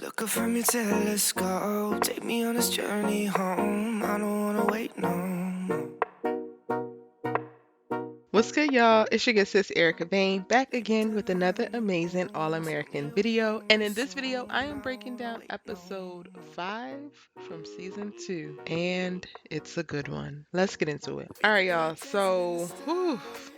Look up from your telescope, take me on this journey home. I don't wanna wait no more. What's good, y'all? It's your good sis Erica Bain back again with another amazing All-American video. And in this video, I am breaking down episode 5 from season 2. And it's a good one. Let's get into it. All right, y'all. So,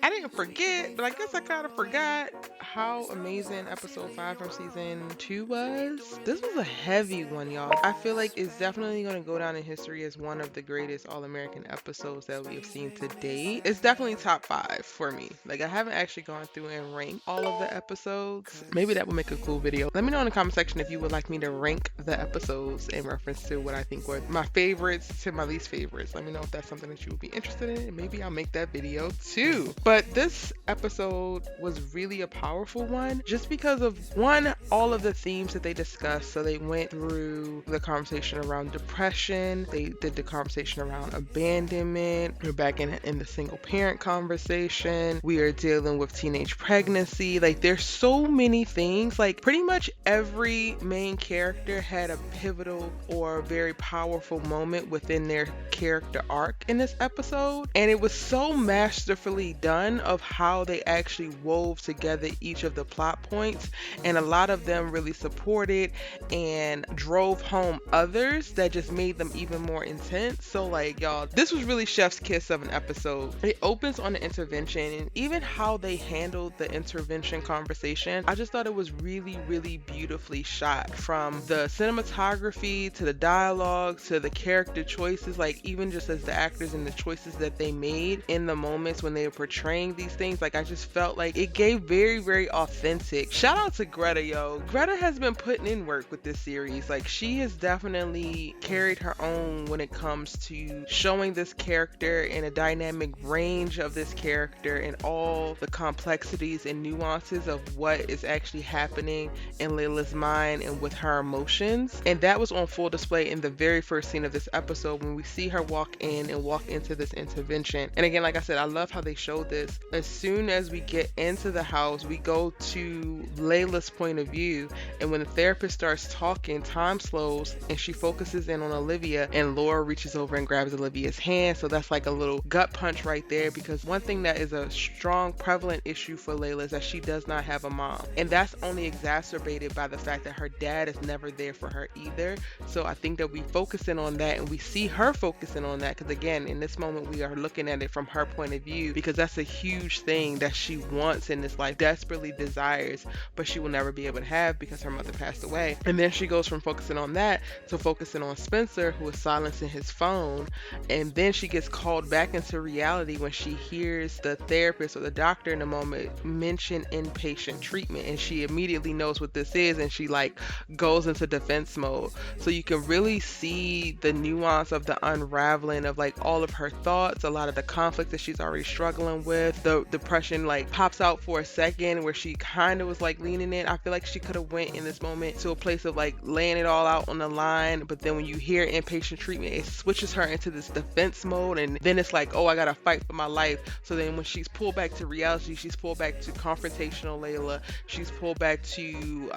I didn't forget, but I guess I kind of forgot how amazing episode 5 from season 2 was. This was a heavy one, y'all. I feel like it's definitely going to go down in history as one of the greatest All-American episodes that we have seen to date. It's definitely top 5 for me. Like, I haven't actually gone through and ranked all of the episodes. Maybe that would make a cool video. Let me know in the comment section if you would like me to rank the episodes in reference to what I think were my favorites to my least favorites. Let me know if that's something that you would be interested in, and maybe I'll make that video too. But this episode was really a powerful one just because of, one, all of the themes that they discussed. So they went through the conversation around depression, they did the conversation around abandonment, we're back in the single parent conversation, we are dealing with teenage pregnancy. Like, there's so many things. Like, pretty much every main character had a pivotal or very powerful moment within their character arc in this episode, and it was so masterfully done of how they actually wove together each of the plot points, and a lot of them really supported and drove home others that just made them even more intense. So, like, y'all, this was really chef's kiss of an episode. It opens on the intervention, and even how they handled the intervention conversation, I just thought it was really, really beautifully shot, from the cinematography to the dialogue to the character choices. Like, even just as the actors and the choices that they made in the moments when they were portraying these things, like, I just felt like it gave very, very authentic. Shout out to Greta, yo. Greta has been putting in work with this series. Like, she has definitely carried her own when it comes to showing this character in a dynamic range of this character and all the complexities and nuances of what is actually happening in Layla's mind and with her emotions. And that was on full display in the very first scene of this episode when we see her walk in and walk into this intervention. And again, like I said, I love how they showed this. As soon as we get into the house, we go to Layla's point of view, and when the therapist starts talking, time slows and she focuses in on Olivia, and Laura reaches over and grabs Olivia's hand. So that's like a little gut punch right there, because one thing that is a strong prevalent issue for Layla is that she does not have a mom, and that's only exacerbated by the fact that her dad is never there for her either. So I think that we focus in on that, and we see her focusing on that, because again, in this moment we are looking at it from her point of view, because that's a huge thing that she wants in this life, desperately desires, but she will never be able to have because her mother passed away. And then she goes from focusing on that to focusing on Spencer, who is silencing his phone, and then she gets called back into reality when she hears the therapist or the doctor in the moment mention inpatient treatment, and she immediately knows what this is, and she like goes into defense mode. So you can really see the nuance of the unraveling of like all of her thoughts, a lot of the conflict that she's already struggling with. The depression like pops out for a second where she kind of was like leaning in. I feel like she could have went in this moment to a place of like laying it all out on the line, but then when you hear inpatient treatment, it switches her into this defense mode, and then it's like, oh, I gotta fight for my life. So then when she's pulled back to reality, she's pulled back to confrontational Layla, she's pulled back to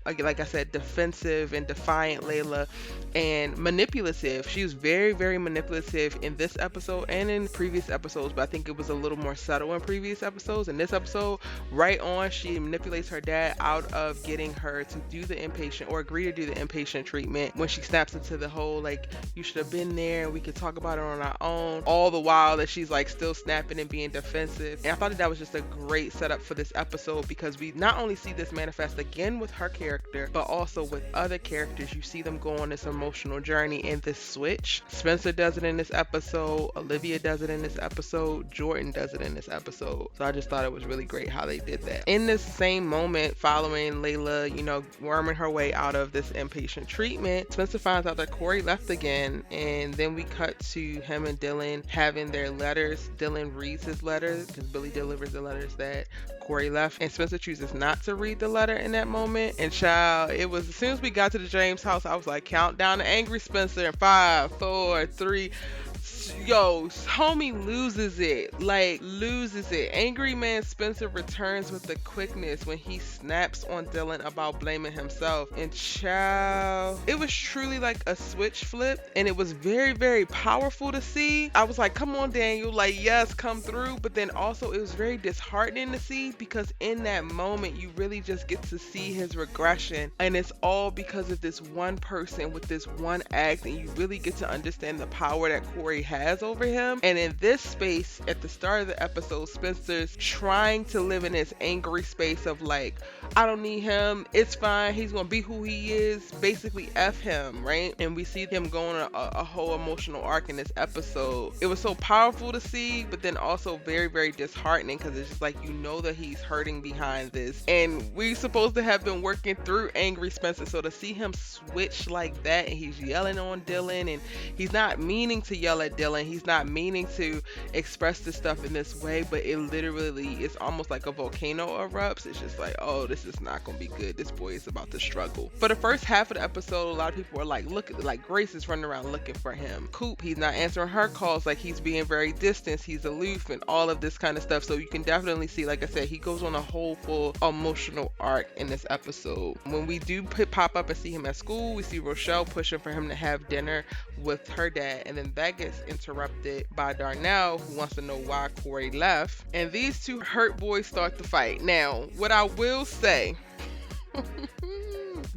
again, like I said, defensive and defiant Layla, and manipulative. She was very, very manipulative in this episode and in previous episodes, but I think it was a little more subtle in previous episodes. In this episode, right on, she manipulates her dad out of getting her to do the inpatient or agree to do the inpatient treatment, when she snaps into the whole like, you should have been there and we could talk about it on our own, all the while that she's like still snapping and being defensive. And I thought that was just a great setup for this episode, because we not only see this manifest again with her character, but also with other characters. You see them go on this emotional journey in this switch. Spencer does it in this episode, Olivia does it in this episode, Jordan does it in this episode. So I just thought it was really great how they did that. In this same moment, following Layla, you know, worming her way out of this inpatient treatment, Spencer finds out that Corey left again, and then we cut to him and Dillon having their letters. Dillon reads his letters because Billy delivers the letters that Corey left, and Spencer chooses not to read the letter in that moment. And child, it was as soon as we got to the James house, I was like, count down to angry Spencer in 5, 4, 3, Yo, homie loses it. Like, loses it. Angry man Spencer returns with the quickness when he snaps on Dillon about blaming himself. And child, it was truly like a switch flip. And it was very, very powerful to see. I was like, come on, Daniel. Like, yes, come through. But then also, it was very disheartening to see because in that moment, you really just get to see his regression. And it's all because of this one person with this one act. And you really get to understand the power that Corey has over him. And in this space, at the start of the episode, Spencer's trying to live in this angry space of like, I don't need him. It's fine. He's going to be who he is. Basically, F him, right? And we see him going on a whole emotional arc in this episode. It was so powerful to see, but then also very, very disheartening because it's just like, you know that he's hurting behind this. And we're supposed to have been working through angry Spencer. So to see him switch like that and he's yelling on Dillon and he's not meaning to yell at Dillon. He's not meaning to express this stuff in this way, but it literally is almost like a volcano erupts. It's just like, oh, this is not going to be good. This boy is about to struggle. For the first half of the episode, a lot of people are like, look, like Grace is running around looking for him. Coop, he's not answering her calls. Like he's being very distant. He's aloof and all of this kind of stuff. So you can definitely see, like I said, he goes on a whole full emotional arc in this episode. When we do pop up and see him at school, we see Rochelle pushing for him to have dinner with her dad, and then that gets interrupted by Darnell, who wants to know why Corey left, and these two hurt boys start to fight. Now, what I will say,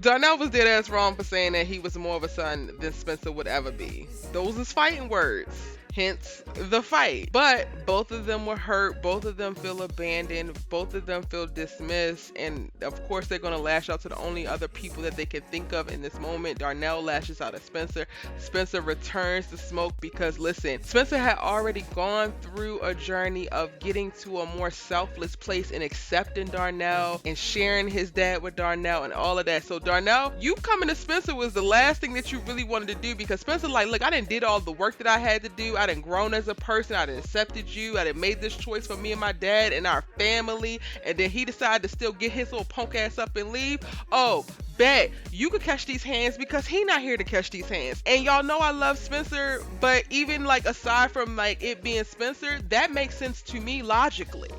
Darnell was dead ass wrong for saying that he was more of a son than Spencer would ever be. Those is fighting words. Hence the fight. But both of them were hurt. Both of them feel abandoned. Both of them feel dismissed. And of course, they're going to lash out to the only other people that they can think of in this moment. Darnell lashes out at Spencer. Spencer returns the smoke because, listen, Spencer had already gone through a journey of getting to a more selfless place and accepting Darnell and sharing his dad with Darnell and all of that. So Darnell, you coming to Spencer was the last thing that you really wanted to do, because Spencer like, look, I done did all the work that I had to do. I done grown as a person. I done accepted you. I done made this choice for me and my dad and our family. And then he decided to still get his little punk ass up and leave. Oh, bet you could catch these hands because he not here to catch these hands. And y'all know I love Spencer, but even like aside from like it being Spencer, that makes sense to me logically.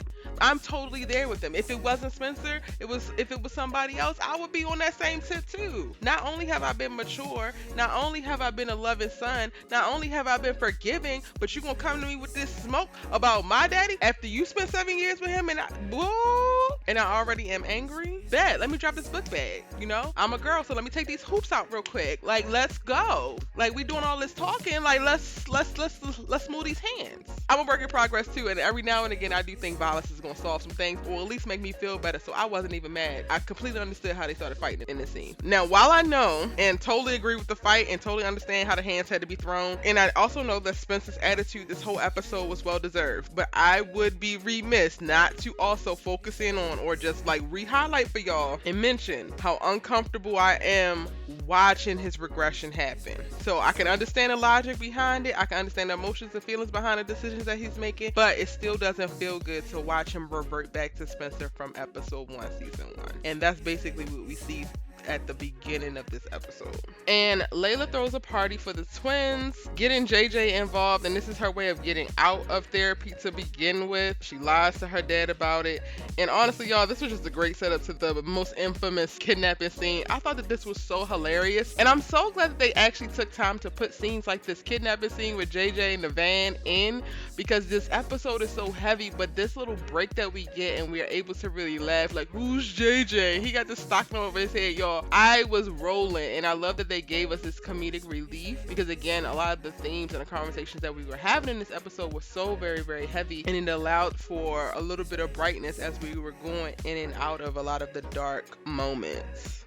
I'm totally there with them. If it wasn't Spencer, if it was somebody else, I would be on that same tip too. Not only have I been mature, not only have I been a loving son, not only have I been forgiving, but you gonna come to me with this smoke about my daddy after you spent 7 years with him and I already am angry? Bet, let me drop this book bag. You know, I'm a girl, so let me take these hoops out real quick. Like, let's go. Like, we doing all this talking. Like, let's smooth these hands. I'm a work in progress too, and every now and again, I do think violence is gonna solve some things, or at least make me feel better. So I wasn't even mad. I completely understood how they started fighting in this scene. Now, while I know and totally agree with the fight and totally understand how the hands had to be thrown, and I also know that Spencer's attitude this whole episode was well deserved, but I would be remiss not to also focus in on or just like re-highlight for y'all and mention how uncomfortable I am watching his regression happen. So I can understand the logic behind it. I can understand the emotions and feelings behind the decisions that he's making, but it still doesn't feel good to watch him revert back to Spencer from episode 1, season 1. And that's basically what we see at the beginning of this episode. And Layla throws a party for the twins, getting JJ involved, and this is her way of getting out of therapy to begin with. She lies to her dad about it. And honestly, y'all, this was just a great setup to the most infamous kidnapping scene. I thought that this was so hilarious. And I'm so glad that they actually took time to put scenes like this kidnapping scene with JJ in the van in, because this episode is so heavy, but this little break that we get and we are able to really laugh, like, who's JJ? He got the Stockman over his head, y'all. I was rolling, and I love that they gave us this comedic relief, because again, a lot of the themes and the conversations that we were having in this episode were so very, very heavy, and it allowed for a little bit of brightness as we were going in and out of a lot of the dark moments.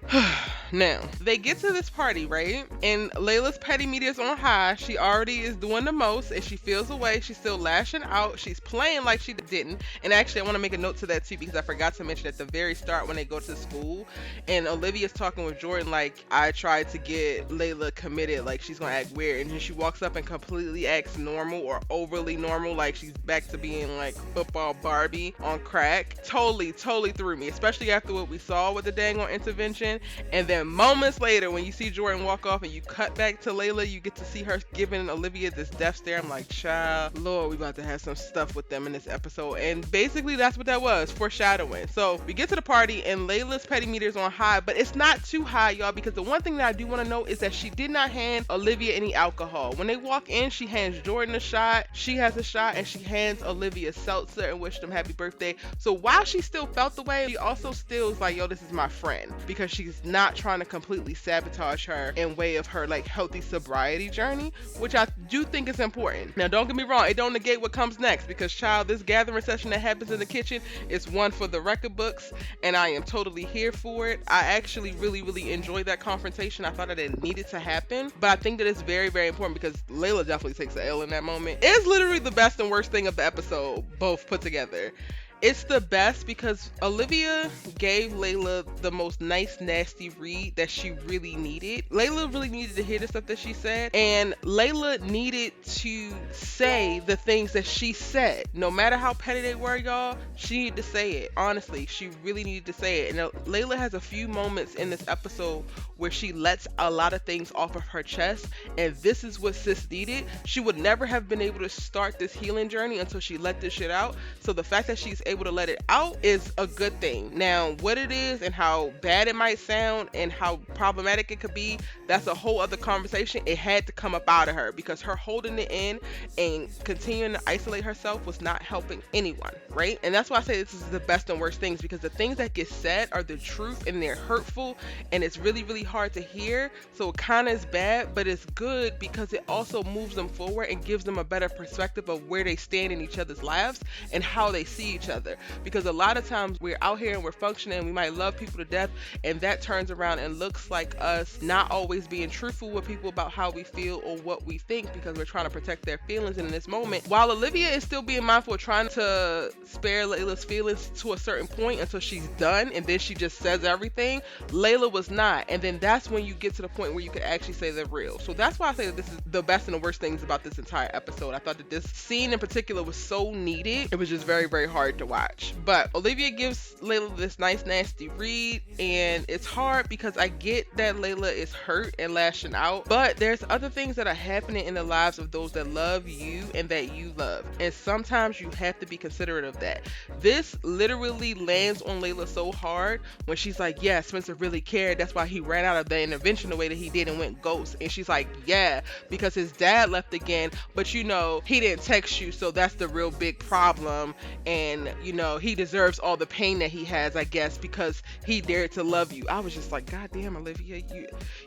Now, they get to this party, right? And Layla's petty meter is on high. She already is doing the most, and she feels away. She's still lashing out. She's playing like she didn't. And actually, I want to make a note to that too, because I forgot to mention at the very start when they go to school, and Olivia's talking with Jordan like, I tried to get Layla committed, like she's gonna act weird, and then she walks up and completely acts normal or overly normal, like she's back to being like football Barbie on crack. Totally threw me, especially after what we saw with the dang on intervention. And then moments later, when you see Jordan walk off and you cut back to Layla, you get to see her giving Olivia this death stare. I'm like, child, Lord, we about to have some stuff with them in this episode. And basically that's what that was, foreshadowing. So we get to the party and Layla's petty meter is on high, but it's not too high, y'all, because the one thing that I do want to know is that she did not hand Olivia any alcohol. When they walk in, she hands Jordan a shot, she has a shot, and she hands Olivia seltzer and wished them happy birthday. So while she still felt the way, she also still is like, yo, this is my friend, because she's not trying to completely sabotage her in way of her like healthy sobriety journey, which I do think is important. Now don't get me wrong, it don't negate what comes next, because child, this gathering session that happens in the kitchen is one for the record books, and I am totally here for it. I actually really enjoyed that confrontation. I thought that it needed to happen, but I think that it's very important because Layla definitely takes the L in that moment. It's literally the best and worst thing of the episode, both put together. It's the best because Olivia gave Layla the most nice, nasty read that she really needed. Layla really needed to hear the stuff that she said, and Layla needed to say the things that she said. No matter how petty they were, y'all, she needed to say it. Honestly, she really needed to say it. And Layla has a few moments in this episode where she lets a lot of things off of her chest, and this is what sis needed. She would never have been able to start this healing journey until she let this shit out. So the fact that she's able to let it out is a good thing. Now, what it is and how bad it might sound and how problematic it could be, that's a whole other conversation. It had to come up out of her because her holding it in and continuing to isolate herself was not helping anyone, right? And that's why I say this is the best and worst things, because the things that get said are the truth and they're hurtful, and it's really hard to hear. So it kind of is bad, but it's good because it also moves them forward and gives them a better perspective of where they stand in each other's lives and how they see each other. Because a lot of times we're out here and we're functioning, we might love people to death, and that turns around and looks like us not always being truthful with people about how we feel or what we think, because we're trying to protect their feelings. And in this moment, while Olivia is still being mindful of trying to spare Layla's feelings to a certain point until she's done and then she just says everything, Layla was not. And then that's when you get to the point where you can actually say they're real. So that's why I say that this is the best and the worst things about this entire episode. I thought that this scene in particular was so needed. It was just very hard to watch. But Olivia gives Layla this nice nasty read, and it's hard because I get that Layla is hurt and lashing out, but there's other things that are happening in the lives of those that love you and that you love, and sometimes you have to be considerate of that. This literally lands on Layla so hard when she's like, yeah, Spencer really cared, that's why he ran out of the intervention the way that he did and went ghost. And she's like, yeah, because his dad left again, but you know, he didn't text you, so that's the real big problem. And you know, he deserves all the pain that he has, I guess, because he dared to love you. I was just like, God damn, Olivia,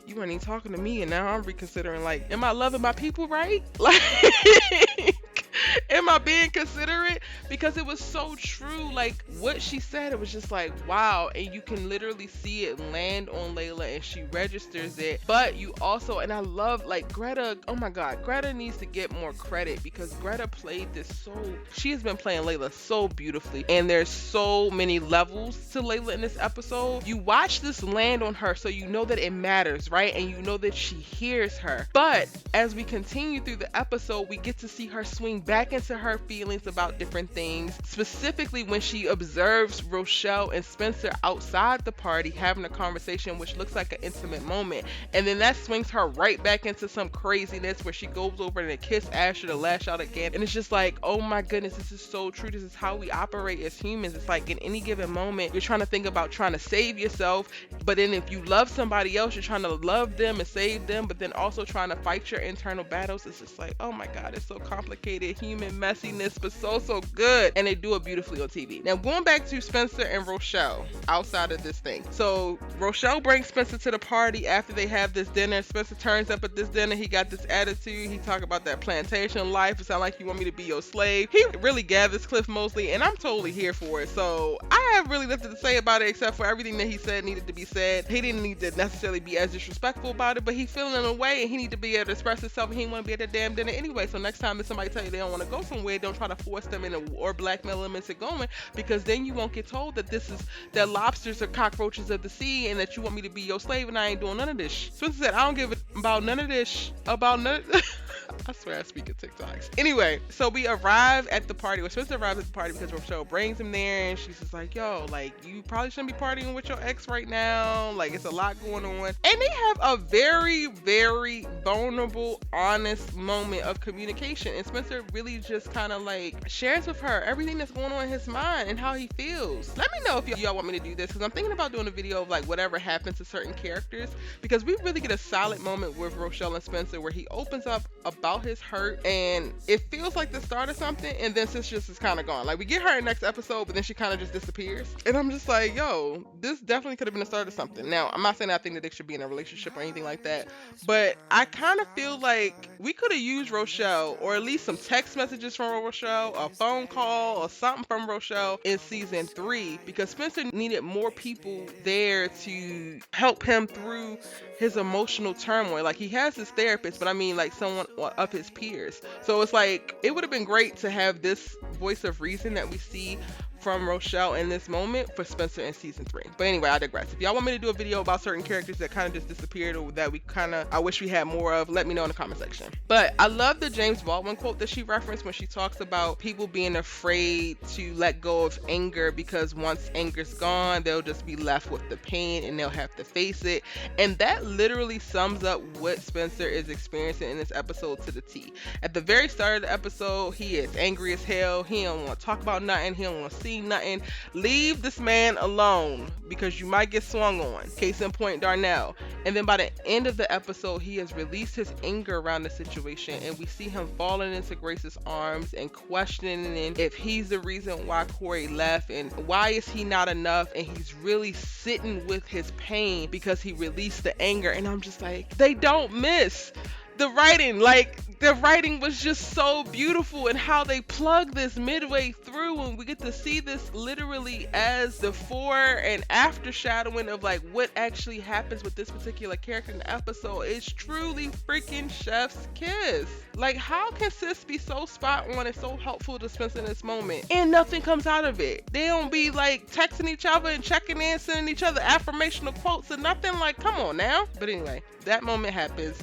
you weren't even talking to me, and now I'm reconsidering, like, am I loving my people right? Like, am I being considerate? Because it was so true. Like, what she said, it was just like, wow. And you can literally see it land on Layla and she registers it. But you also, and I love, like, Greta, oh my God, Greta needs to get more credit because Greta played this so, she has been playing Layla so beautifully. And there's so many levels to Layla in this episode. You watch this land on her, so you know that it matters, right? And you know that she hears her. But as we continue through the episode, we get to see her swing back into her feelings about different things, specifically when she observes Rochelle and Spencer outside the party having a conversation, which looks like an intimate moment, and then that swings her right back into some craziness where she goes over and kiss Asher to lash out again. And it's just like, oh my goodness, this is so true. This is how we operate as humans. It's like in any given moment you're trying to think about trying to save yourself, but then if you love somebody else, you're trying to love them and save them, but then also trying to fight your internal battles. It's just like, oh my God, it's so complicated, human messiness, but so good, and they do it beautifully on TV. Now going back to Spencer and Rochelle outside of this thing. So Rochelle brings Spencer to the party after they have this dinner. Spencer turns up at this dinner. He got this attitude. He talk about that plantation life. It sound like you want me to be your slave. He really gathers Cliff Mosley, and I'm totally here for it. So I have really nothing to say about it except for everything that he said needed to be said. He didn't need to necessarily be as disrespectful about it, but he feeling in a way, and he need to be able to express himself, and he didn't want to be at that damn dinner anyway. So next time that somebody tell you they don't want to go go somewhere, don't try to force them in or blackmail them into going, because then you won't get told that lobsters are cockroaches of the sea and that you want me to be your slave and I ain't doing none of this. Spencer said, I don't give about none of this, about none I swear I speak of TikToks. Anyway, so we arrive at the party. Well, Spencer arrives at the party because Rochelle brings him there, and she's just like, yo, like, you probably shouldn't be partying with your ex right now. Like, it's a lot going on. And they have a very, very vulnerable, honest moment of communication. And Spencer really just kind of like shares with her everything that's going on in his mind and how he feels. Let me know if y'all want me to do this, because I'm thinking about doing a video of like whatever happens to certain characters, because we really get a solid moment with Rochelle and Spencer where he opens up about his hurt, and it feels like the start of something, and then Sis just is kind of gone. Like, we get her in next episode, but then she kind of just disappears, and I'm just like, yo, this definitely could have been the start of something. Now, I'm not saying I think that they should be in a relationship or anything like that, but I kind of feel like we could have used Rochelle, or at least some text messages from Rochelle, a phone call or something from Rochelle in season 3, because Spencer needed more people there to help him through his emotional turmoil. Like, he has his therapist, but I mean like someone of his peers. So it's like, it would have been great to have this voice of reason that we see from Rochelle in this moment for Spencer in season 3. But anyway, I digress. If y'all want me to do a video about certain characters that kind of just disappeared, or that I wish we had more of, let me know in the comment section. But I love the James Baldwin quote that she referenced when she talks about people being afraid to let go of anger, because once anger's gone, they'll just be left with the pain and they'll have to face it. And that literally sums up what Spencer is experiencing in this episode to the T. At the very start of the episode, he is angry as hell. He don't want to talk about nothing. He don't want to see nothing. Leave this man alone, because you might get swung on. Case in point, Darnell. And then by the end of the episode, he has released his anger around the situation, and we see him falling into Grace's arms and questioning if he's the reason why Corey left, and why is he not enough, and he's really sitting with his pain because he released the anger. And I'm just like, they don't miss the writing. Like, the writing was just so beautiful, and how they plug this midway through, and we get to see this literally as the fore and after shadowing of like what actually happens with this particular character in the episode. It's truly freaking chef's kiss. Like, how can Sis be so spot on and so helpful to Spencer in this moment and nothing comes out of it? They don't be like texting each other and checking in, sending each other affirmational quotes and nothing. Like, come on now. But anyway, that moment happens.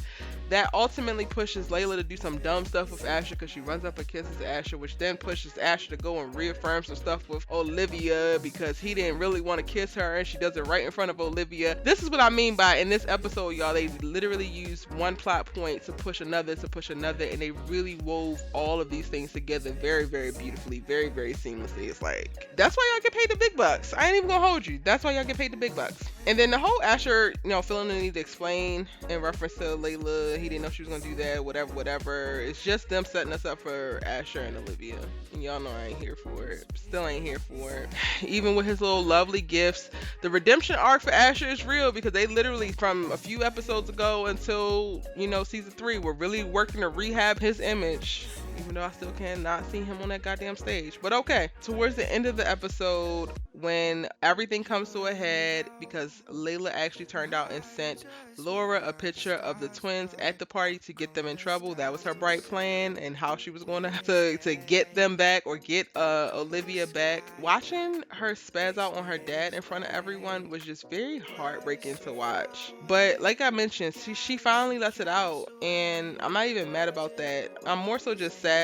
That ultimately pushes Layla to do some dumb stuff with Asher, because she runs up and kisses Asher, which then pushes Asher to go and reaffirm some stuff with Olivia, because he didn't really want to kiss her, and she does it right in front of Olivia. This is what I mean by, in this episode, y'all, they literally used one plot point to push another, and they really wove all of these things together very, very beautifully, very, very seamlessly. It's like, that's why y'all get paid the big bucks. I ain't even gonna hold you. That's why y'all get paid the big bucks. And then the whole Asher, feeling the need to explain in reference to Layla, he didn't know she was gonna do that, whatever. It's just them setting us up for Asher and Olivia. And y'all know I ain't here for it. Still ain't here for it. Even with his little lovely gifts, the redemption arc for Asher is real, because they literally, from a few episodes ago until, season 3, were really working to rehab his image. Even though I still cannot see him on that goddamn stage. But okay. Towards the end of the episode, when everything comes to a head, because Layla actually turned out and sent Laura a picture of the twins at the party to get them in trouble. That was her bright plan, and how she was going to get them back, or get Olivia back. Watching her spaz out on her dad in front of everyone was just very heartbreaking to watch. But like I mentioned, she finally lets it out, and I'm not even mad about that. I'm more so just sad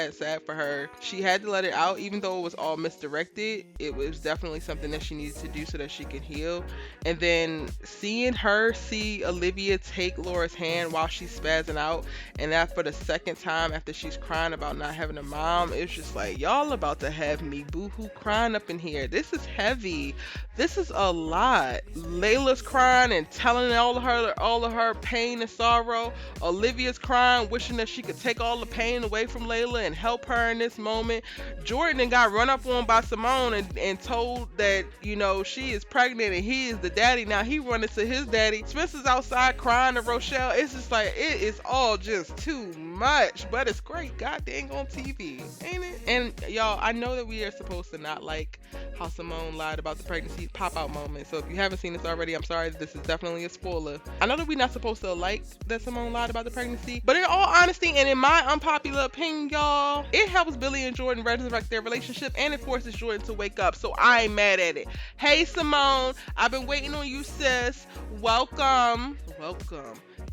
for her. She had to let it out, even though it was all misdirected. It was definitely something that she needed to do so that she could heal. And then seeing her see Olivia take Laura's hand while she's spazzing out, and that for the second time after she's crying about not having a mom, it's just like, y'all about to have me boohoo crying up in here. This is heavy. This is a lot. Layla's crying and telling all of her pain and sorrow. Olivia's crying, wishing that she could take all the pain away from Layla and help her in this moment. Jordan got run up on by Simone and told that that, you know, she is pregnant and he is the daddy. Now he running to his daddy. Spencer's outside crying to Rochelle. It's just like, it is all just too much, but it's great. God dang on TV, ain't it? And y'all, I know that we are supposed to not like how Simone lied about the pregnancy pop out moment. So if you haven't seen this already, I'm sorry. This is definitely a spoiler. I know that we're not supposed to like that Simone lied about the pregnancy, but in all honesty and in my unpopular opinion, y'all, it helps Billy and Jordan resurrect their relationship and it forces Jordan to wake up. So I ain't mad at it. Hey Simone, I've been waiting on you, sis. Welcome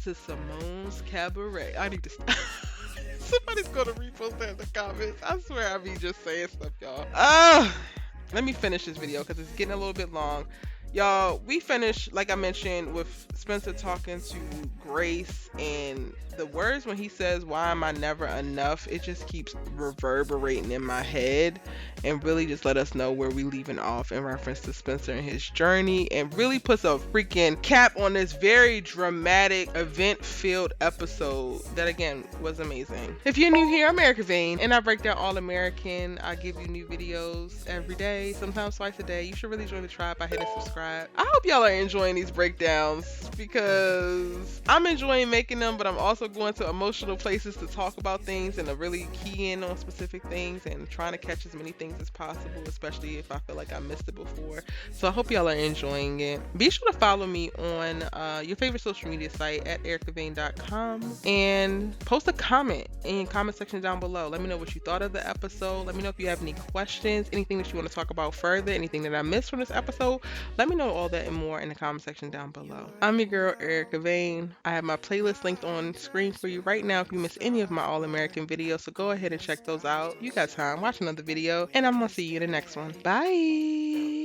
to Simone's Cabaret. I need to stop. Somebody's gonna repost that in the comments. I swear I be just saying stuff, y'all. Let me finish this video because it's getting a little bit long. Y'all, we finished, like I mentioned, with Spencer talking to Grace, and the words when he says, "Why am I never enough?" It just keeps reverberating in my head and really just let us know where we leaving off in reference to Spencer and his journey, and really puts a freaking cap on this very dramatic, event-filled episode that, again, was amazing. If you're new here, I'm Erica Vane, and I break down All American. I give you new videos every day, sometimes twice a day. You should really join the tribe by hitting subscribe. I hope y'all are enjoying these breakdowns because I'm enjoying making them, but I'm also going to emotional places to talk about things and to really key in on specific things and trying to catch as many things as possible, especially if I feel like I missed it before. So I hope y'all are enjoying it. Be sure to follow me on your favorite social media site at ericavane.com and post a comment in the comment section down below. Let me know what you thought of the episode. Let me know if you have any questions, anything that you want to talk about further, anything that I missed from this episode. Let me know all that and more in the comment section down below. I'm your girl, Erica Vane. I have my playlist linked on screen for you right now if you miss any of my All American videos, so go ahead and check those out. You got time, watch another video, and I'm gonna see you in the next one. Bye!